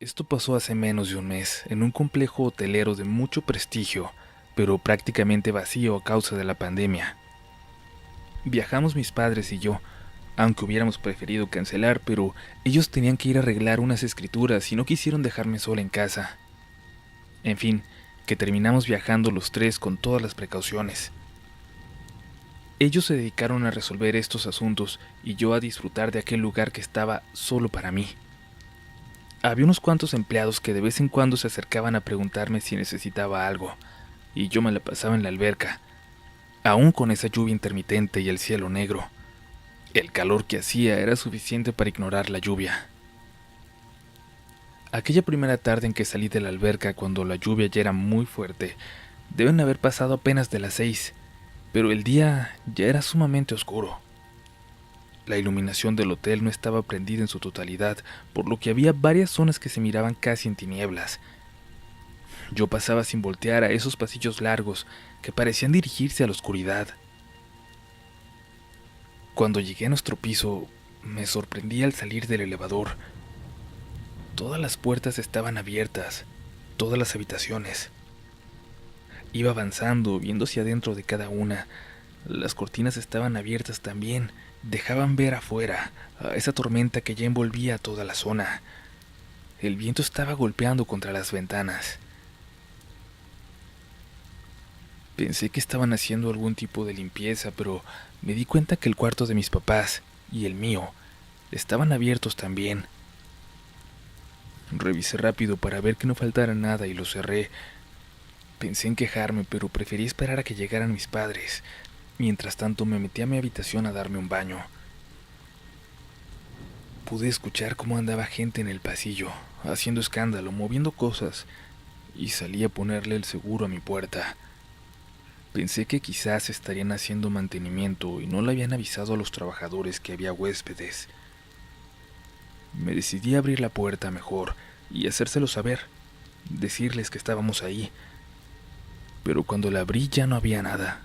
Esto pasó hace menos de un mes, en un complejo hotelero de mucho prestigio, pero prácticamente vacío a causa de la pandemia. Viajamos mis padres y yo, aunque hubiéramos preferido cancelar, pero ellos tenían que ir a arreglar unas escrituras y no quisieron dejarme sola en casa. En fin, que terminamos viajando los tres con todas las precauciones. Ellos se dedicaron a resolver estos asuntos y yo a disfrutar de aquel lugar que estaba solo para mí. Había unos cuantos empleados que de vez en cuando se acercaban a preguntarme si necesitaba algo, y yo me la pasaba en la alberca, aún con esa lluvia intermitente y el cielo negro. El calor que hacía era suficiente para ignorar la lluvia. Aquella primera tarde en que salí de la alberca cuando la lluvia ya era muy fuerte, deben haber pasado apenas de las 6, pero el día ya era sumamente oscuro. La iluminación del hotel no estaba prendida en su totalidad, por lo que había varias zonas que se miraban casi en tinieblas. Yo pasaba sin voltear a esos pasillos largos que parecían dirigirse a la oscuridad. Cuando llegué a nuestro piso, me sorprendí al salir del elevador. Todas las puertas estaban abiertas, todas las habitaciones. Iba avanzando, viendo hacia adentro de cada una. Las cortinas estaban abiertas también, dejaban ver afuera a esa tormenta que ya envolvía a toda la zona. El viento estaba golpeando contra las ventanas. Pensé que estaban haciendo algún tipo de limpieza, pero me di cuenta que el cuarto de mis papás y el mío estaban abiertos también. Revisé rápido para ver que no faltara nada y lo cerré. Pensé en quejarme, pero preferí esperar a que llegaran mis padres. Mientras tanto me metí a mi habitación a darme un baño. Pude escuchar cómo andaba gente en el pasillo, haciendo escándalo, moviendo cosas, y salí a ponerle el seguro a mi puerta. Pensé que quizás estarían haciendo mantenimiento y no le habían avisado a los trabajadores que había huéspedes. Me decidí a abrir la puerta mejor y hacérselo saber, decirles que estábamos ahí, pero cuando la abrí ya no había nada.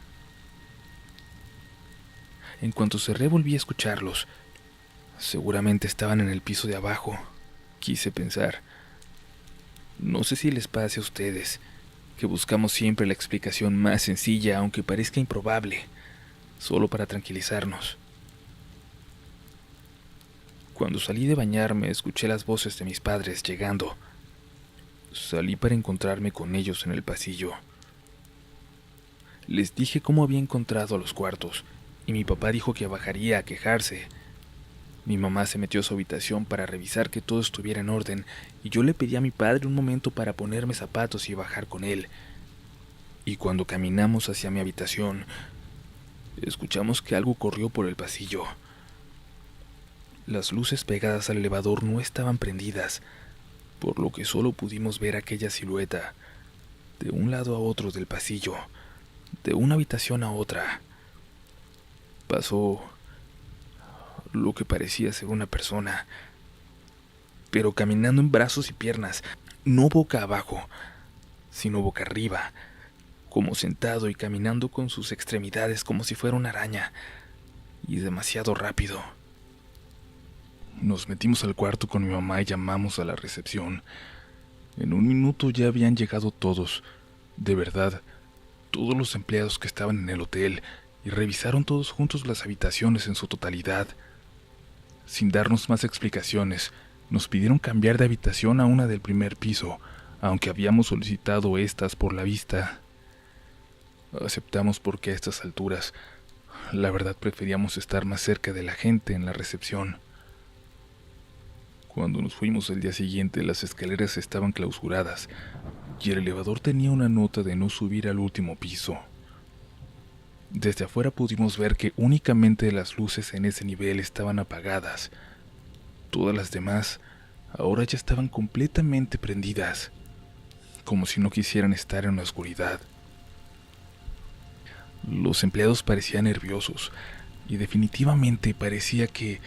En cuanto cerré volví a escucharlos. Seguramente estaban en el piso de abajo, quise pensar. No sé si les pase a ustedes, que buscamos siempre la explicación más sencilla, aunque parezca improbable, solo para tranquilizarnos. Cuando salí de bañarme, escuché las voces de mis padres llegando. Salí para encontrarme con ellos en el pasillo. Les dije cómo había encontrado los cuartos, y mi papá dijo que bajaría a quejarse. Mi mamá se metió a su habitación para revisar que todo estuviera en orden, y yo le pedí a mi padre un momento para ponerme zapatos y bajar con él. Y cuando caminamos hacia mi habitación, escuchamos que algo corrió por el pasillo. Las luces pegadas al elevador no estaban prendidas, por lo que solo pudimos ver aquella silueta, de un lado a otro del pasillo, de una habitación a otra. Pasó lo que parecía ser una persona, pero caminando en brazos y piernas, no boca abajo, sino boca arriba, como sentado y caminando con sus extremidades como si fuera una araña, y demasiado rápido. Nos metimos al cuarto con mi mamá y llamamos a la recepción. En un minuto ya habían llegado todos, de verdad, todos los empleados que estaban en el hotel, y revisaron todos juntos las habitaciones en su totalidad. Sin darnos más explicaciones, nos pidieron cambiar de habitación a una del primer piso, aunque habíamos solicitado estas por la vista. Aceptamos porque a estas alturas, la verdad preferíamos estar más cerca de la gente en la recepción. Cuando nos fuimos el día siguiente, las escaleras estaban clausuradas y el elevador tenía una nota de no subir al último piso. Desde afuera pudimos ver que únicamente las luces en ese nivel estaban apagadas. Todas las demás ahora ya estaban completamente prendidas, como si no quisieran estar en la oscuridad. Los empleados parecían nerviosos y definitivamente parecía que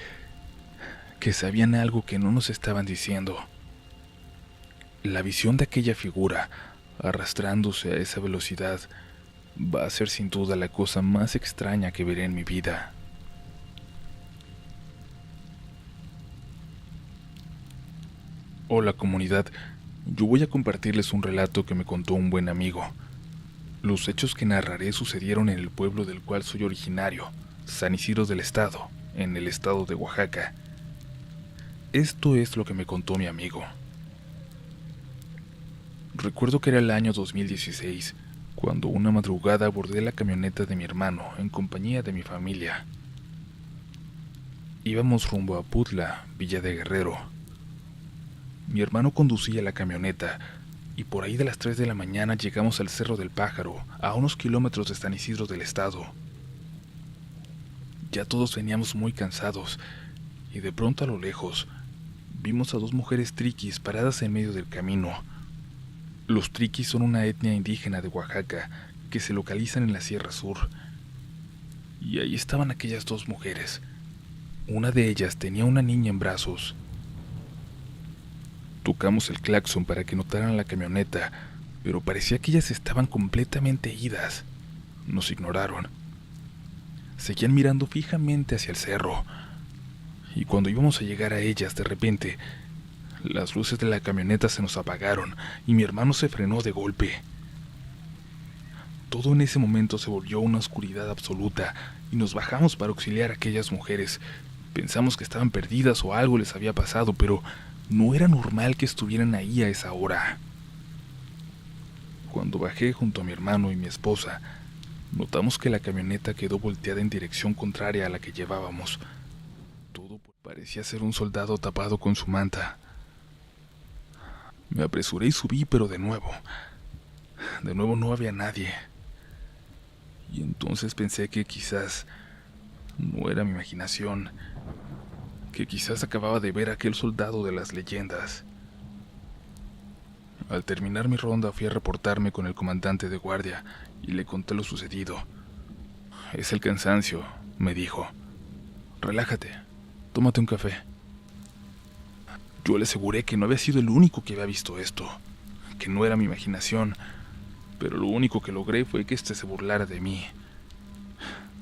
sabían algo que no nos estaban diciendo. La visión de aquella figura, arrastrándose a esa velocidad, va a ser sin duda la cosa más extraña que veré en mi vida. Hola comunidad, yo voy a compartirles un relato que me contó un buen amigo. Los hechos que narraré sucedieron en el pueblo del cual soy originario, San Isidro del Estado, en el estado de Oaxaca. Esto es lo que me contó mi amigo. Recuerdo que era el año 2016, cuando una madrugada abordé la camioneta de mi hermano en compañía de mi familia. Íbamos rumbo a Putla, Villa de Guerrero. Mi hermano conducía la camioneta y por ahí de las 3 de la mañana llegamos al Cerro del Pájaro, a unos kilómetros de San Isidro del Estado. Ya todos veníamos muy cansados y de pronto a lo lejos vimos a dos mujeres triquis paradas en medio del camino. Los triquis son una etnia indígena de Oaxaca que se localizan en la Sierra Sur. Y ahí estaban aquellas dos mujeres. Una de ellas tenía una niña en brazos. Tocamos el claxon para que notaran la camioneta, pero parecía que ellas estaban completamente idas. Nos ignoraron. Seguían mirando fijamente hacia el cerro. Y cuando íbamos a llegar a ellas, de repente, las luces de la camioneta se nos apagaron y mi hermano se frenó de golpe. Todo en ese momento se volvió una oscuridad absoluta y nos bajamos para auxiliar a aquellas mujeres. Pensamos que estaban perdidas o algo les había pasado, pero no era normal que estuvieran ahí a esa hora. Cuando bajé junto a mi hermano y mi esposa, notamos que la camioneta quedó volteada en dirección contraria a la que llevábamos. Todo parecía ser un soldado tapado con su manta. Me apresuré y subí, pero de nuevo no había nadie. Y entonces pensé que quizás no era mi imaginación, que quizás acababa de ver a aquel soldado de las leyendas. Al terminar mi ronda fui a reportarme con el comandante de guardia y le conté lo sucedido. Es el cansancio, me dijo. Relájate, tómate un café. Yo le aseguré que no había sido el único que había visto esto, que no era mi imaginación, pero lo único que logré fue que se burlara de mí.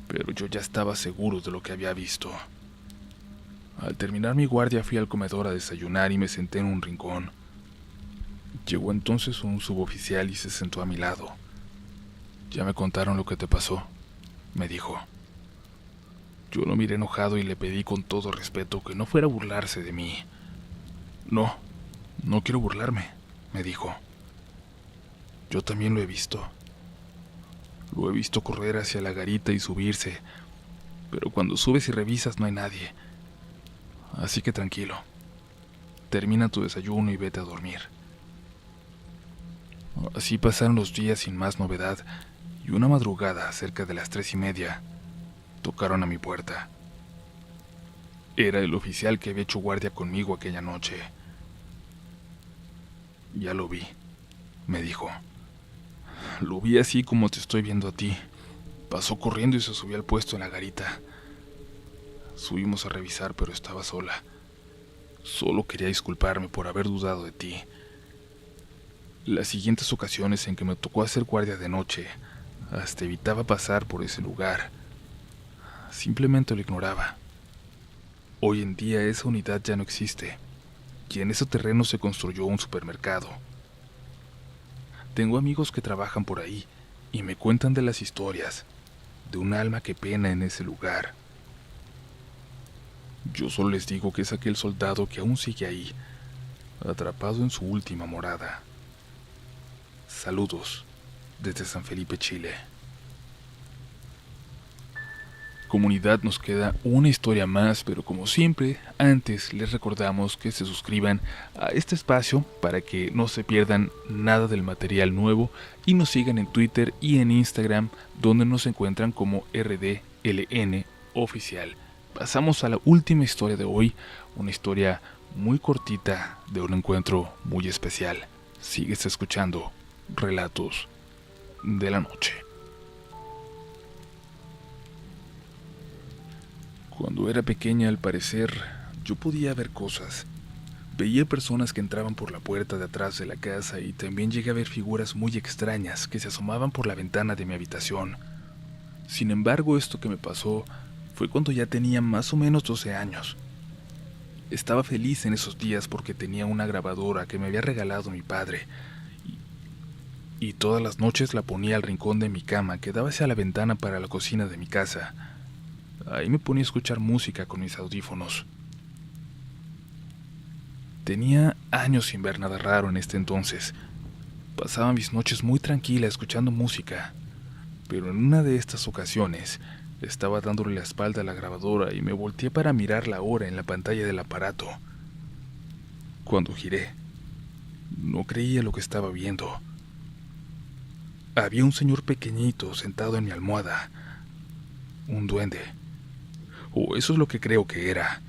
Pero yo ya estaba seguro de lo que había visto. Al terminar mi guardia fui al comedor a desayunar y me senté en un rincón. Llegó entonces un suboficial y se sentó a mi lado. «Ya me contaron lo que te pasó», me dijo. Yo lo miré enojado y le pedí con todo respeto que no fuera a burlarse de mí. No quiero burlarme», me dijo. «Yo también lo he visto. Lo he visto correr hacia la garita y subirse, pero cuando subes y revisas no hay nadie. Así que tranquilo. Termina tu desayuno y vete a dormir». Así pasaron los días sin más novedad, y una madrugada, cerca de las 3:30, tocaron a mi puerta. Era el oficial que había hecho guardia conmigo aquella noche. «Ya lo vi», me dijo. «Lo vi así como te estoy viendo a ti. Pasó corriendo y se subió al puesto en la garita. Subimos a revisar, pero estaba sola. Solo quería disculparme por haber dudado de ti. Las siguientes ocasiones en que me tocó hacer guardia de noche, hasta evitaba pasar por ese lugar. Simplemente lo ignoraba. Hoy en día esa unidad ya no existe, y en ese terreno se construyó un supermercado. Tengo amigos que trabajan por ahí y me cuentan de las historias, de un alma que pena en ese lugar. Yo solo les digo que es aquel soldado que aún sigue ahí, atrapado en su última morada. Saludos desde San Felipe, Chile. Comunidad, nos queda una historia más, pero como siempre, antes les recordamos que se suscriban a este espacio para que no se pierdan nada del material nuevo y nos sigan en Twitter y en Instagram, donde nos encuentran como RDLN Oficial. Pasamos a la última historia de hoy, una historia muy cortita de un encuentro muy especial. Sigues escuchando Relatos de la Noche. Cuando era pequeña, al parecer, yo podía ver cosas. Veía personas que entraban por la puerta de atrás de la casa y también llegué a ver figuras muy extrañas que se asomaban por la ventana de mi habitación. Sin embargo, esto que me pasó fue cuando ya tenía más o menos 12 años. Estaba feliz en esos días porque tenía una grabadora que me había regalado mi padre, y todas las noches la ponía al rincón de mi cama que daba hacia la ventana para la cocina de mi casa. Ahí me ponía a escuchar música con mis audífonos. Tenía años sin ver nada raro en este entonces. Pasaba mis noches muy tranquila escuchando música, pero en una de estas ocasiones estaba dándole la espalda a la grabadora y me volteé para mirar la hora en la pantalla del aparato. Cuando giré, no creía lo que estaba viendo. Había un señor pequeñito sentado en mi almohada, un duende, o eso es lo que creo que era.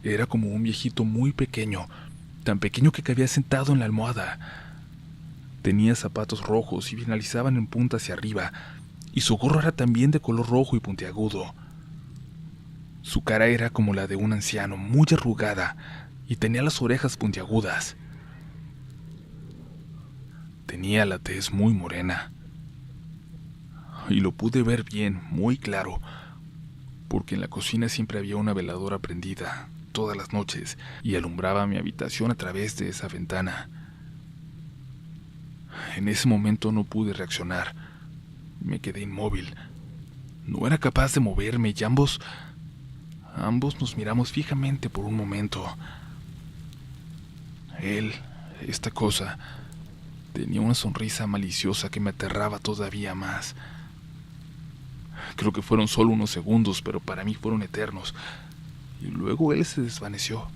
Era como un viejito muy pequeño, tan pequeño que cabía sentado en la almohada. Tenía zapatos rojos y finalizaban en punta hacia arriba, y su gorro era también de color rojo y puntiagudo. Su cara era como la de un anciano, muy arrugada, y tenía las orejas puntiagudas. Tenía la tez muy morena, y lo pude ver bien, muy claro, porque en la cocina siempre había una veladora prendida, todas las noches, y alumbraba mi habitación a través de esa ventana. En ese momento no pude reaccionar. Me quedé inmóvil. No era capaz de moverme y ambos nos miramos fijamente por un momento. Él, esta cosa, tenía una sonrisa maliciosa que me aterraba todavía más. Creo que fueron solo unos segundos, pero para mí fueron eternos. Y luego él se desvaneció.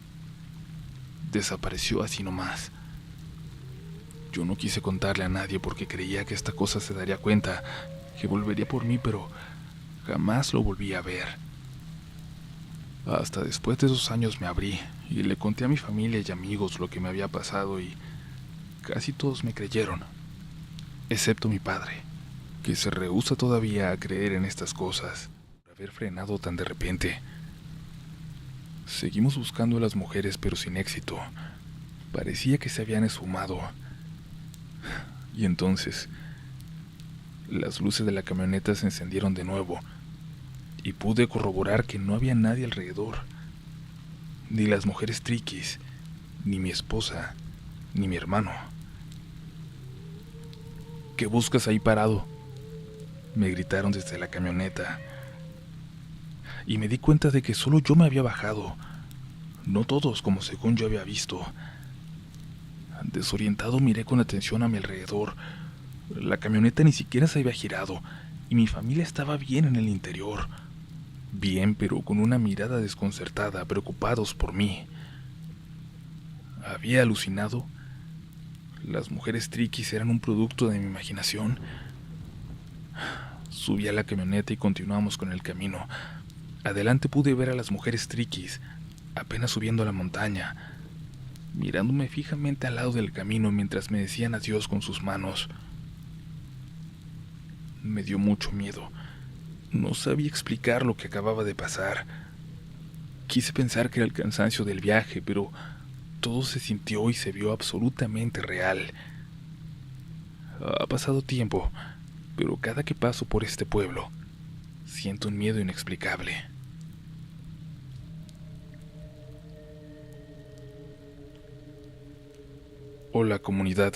Desapareció así nomás. Yo no quise contarle a nadie porque creía que esta cosa se daría cuenta, que volvería por mí, pero jamás lo volví a ver. Hasta después de 2 años me abrí y le conté a mi familia y amigos lo que me había pasado y casi todos me creyeron, excepto mi padre, que se rehúsa todavía a creer en estas cosas, por haber frenado tan de repente. Seguimos buscando a las mujeres pero sin éxito. Parecía que se habían esfumado. Y entonces, las luces de la camioneta se encendieron de nuevo y pude corroborar que no había nadie alrededor. Ni las mujeres triquis, ni mi esposa, ni mi hermano. ¿Qué buscas ahí parado?, me gritaron desde la camioneta. Y me di cuenta de que solo yo me había bajado, no todos como según yo había visto. Desorientado miré con atención a mi alrededor. La camioneta ni siquiera se había girado y mi familia estaba bien en el interior. Bien, pero con una mirada desconcertada, preocupados por mí. ¿Había alucinado? ¿Las mujeres triquis eran un producto de mi imaginación? Subí a la camioneta y continuamos con el camino. Adelante pude ver a las mujeres triquis, apenas subiendo a la montaña, mirándome fijamente al lado del camino mientras me decían adiós con sus manos. Me dio mucho miedo. No sabía explicar lo que acababa de pasar. Quise pensar que era el cansancio del viaje, pero todo se sintió y se vio absolutamente real. Ha pasado tiempo, pero cada que paso por este pueblo, siento un miedo inexplicable. Hola comunidad,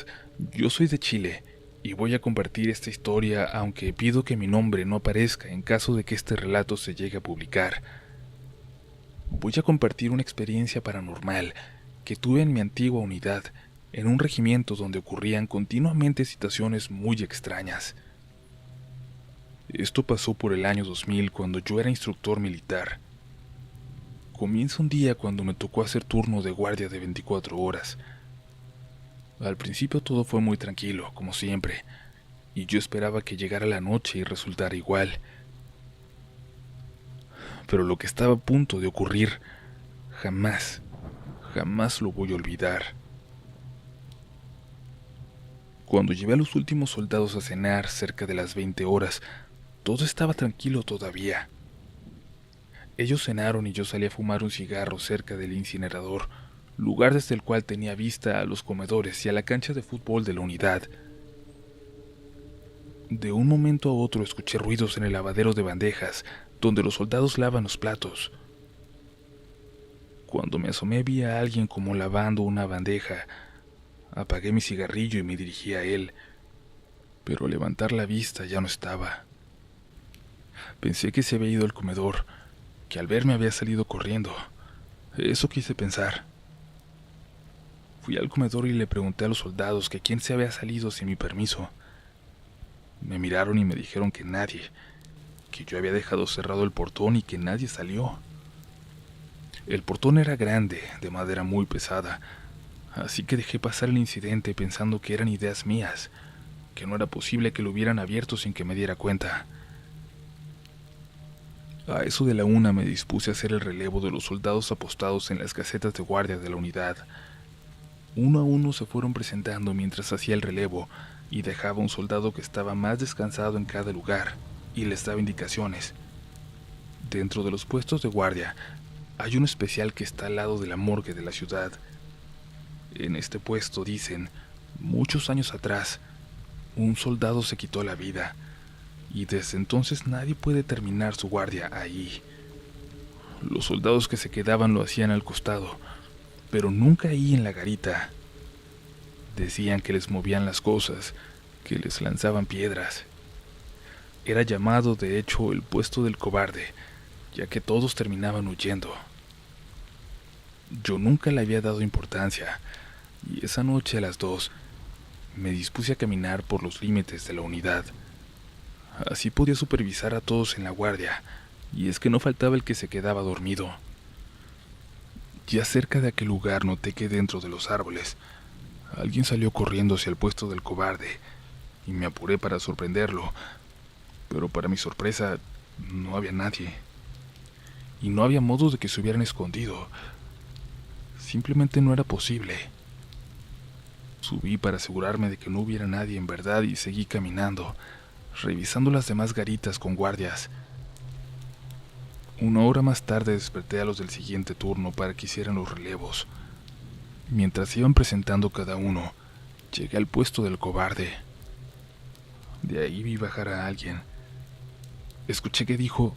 yo soy de Chile y voy a compartir esta historia, aunque pido que mi nombre no aparezca en caso de que este relato se llegue a publicar. Voy a compartir una experiencia paranormal que tuve en mi antigua unidad, en un regimiento donde ocurrían continuamente situaciones muy extrañas. Esto pasó por el año 2000 cuando yo era instructor militar. Comienza un día cuando me tocó hacer turno de guardia de 24 horas. Al principio todo fue muy tranquilo, como siempre, y yo esperaba que llegara la noche y resultara igual. Pero lo que estaba a punto de ocurrir, jamás lo voy a olvidar. Cuando llevé a los últimos soldados a cenar cerca de las 20 horas, todo estaba tranquilo todavía. Ellos cenaron y yo salí a fumar un cigarro cerca del incinerador, lugar desde el cual tenía vista a los comedores y a la cancha de fútbol de la unidad. De un momento a otro escuché ruidos en el lavadero de bandejas, donde los soldados lavan los platos. Cuando me asomé vi a alguien como lavando una bandeja. Apagué mi cigarrillo y me dirigí a él, pero al levantar la vista ya no estaba. Pensé que se había ido al comedor, que al verme había salido corriendo. Eso quise pensar. Fui al comedor y le pregunté a los soldados que quién se había salido sin mi permiso. Me miraron y me dijeron que nadie, que yo había dejado cerrado el portón y que nadie salió. El portón era grande, de madera muy pesada, así que dejé pasar el incidente pensando que eran ideas mías, que no era posible que lo hubieran abierto sin que me diera cuenta. A eso de la 1 me dispuse a hacer el relevo de los soldados apostados en las casetas de guardia de la unidad. Uno a uno se fueron presentando mientras hacía el relevo y dejaba un soldado que estaba más descansado en cada lugar y les daba indicaciones. Dentro de los puestos de guardia hay uno especial que está al lado de la morgue de la ciudad. En este puesto, dicen, muchos años atrás, un soldado se quitó la vida y desde entonces nadie puede terminar su guardia ahí. Los soldados que se quedaban lo hacían al costado, pero nunca ahí en la garita. Decían que les movían las cosas, que les lanzaban piedras. Era llamado, de hecho, el puesto del cobarde, ya que todos terminaban huyendo. Yo nunca le había dado importancia, y esa noche a las 2 me dispuse a caminar por los límites de la unidad. Así podía supervisar a todos en la guardia, y es que no faltaba el que se quedaba dormido. Ya cerca de aquel lugar noté que dentro de los árboles alguien salió corriendo hacia el puesto del cobarde, y me apuré para sorprenderlo, pero para mi sorpresa no había nadie, y no había modo de que se hubieran escondido. Simplemente no era posible. Subí para asegurarme de que no hubiera nadie en verdad y seguí caminando, revisando las demás garitas con guardias. 1 hora más tarde desperté a los del siguiente turno para que hicieran los relevos. Mientras se iban presentando cada uno, llegué al puesto del cobarde. De ahí vi bajar a alguien. Escuché que dijo: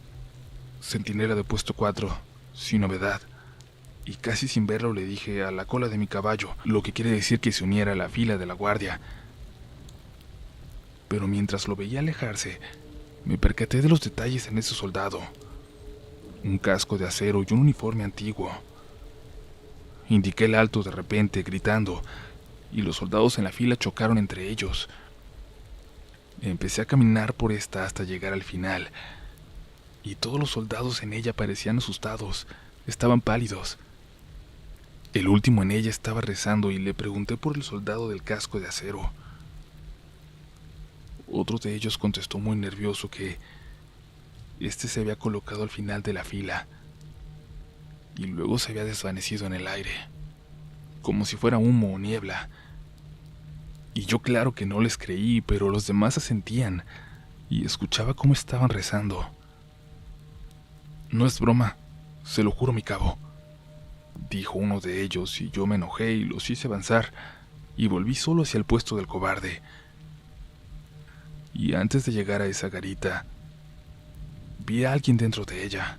«Centinela de puesto 4, sin novedad», y casi sin verlo le dije: «A la cola de mi caballo», lo que quiere decir que se uniera a la fila de la guardia. Pero mientras lo veía alejarse, me percaté de los detalles en ese soldado: un casco de acero y un uniforme antiguo. Indiqué el alto de repente, gritando, y los soldados en la fila chocaron entre ellos. Empecé a caminar por esta hasta llegar al final, y todos los soldados en ella parecían asustados, estaban pálidos. El último en ella estaba rezando y le pregunté por el soldado del casco de acero. Otro de ellos contestó muy nervioso que este se había colocado al final de la fila y luego se había desvanecido en el aire, como si fuera humo o niebla. Y yo claro que no les creí, pero los demás asentían y escuchaba cómo estaban rezando. «No es broma, se lo juro, mi cabo», dijo uno de ellos, y yo me enojé y los hice avanzar y volví solo hacia el puesto del cobarde. Y antes de llegar a esa garita, vi a alguien dentro de ella.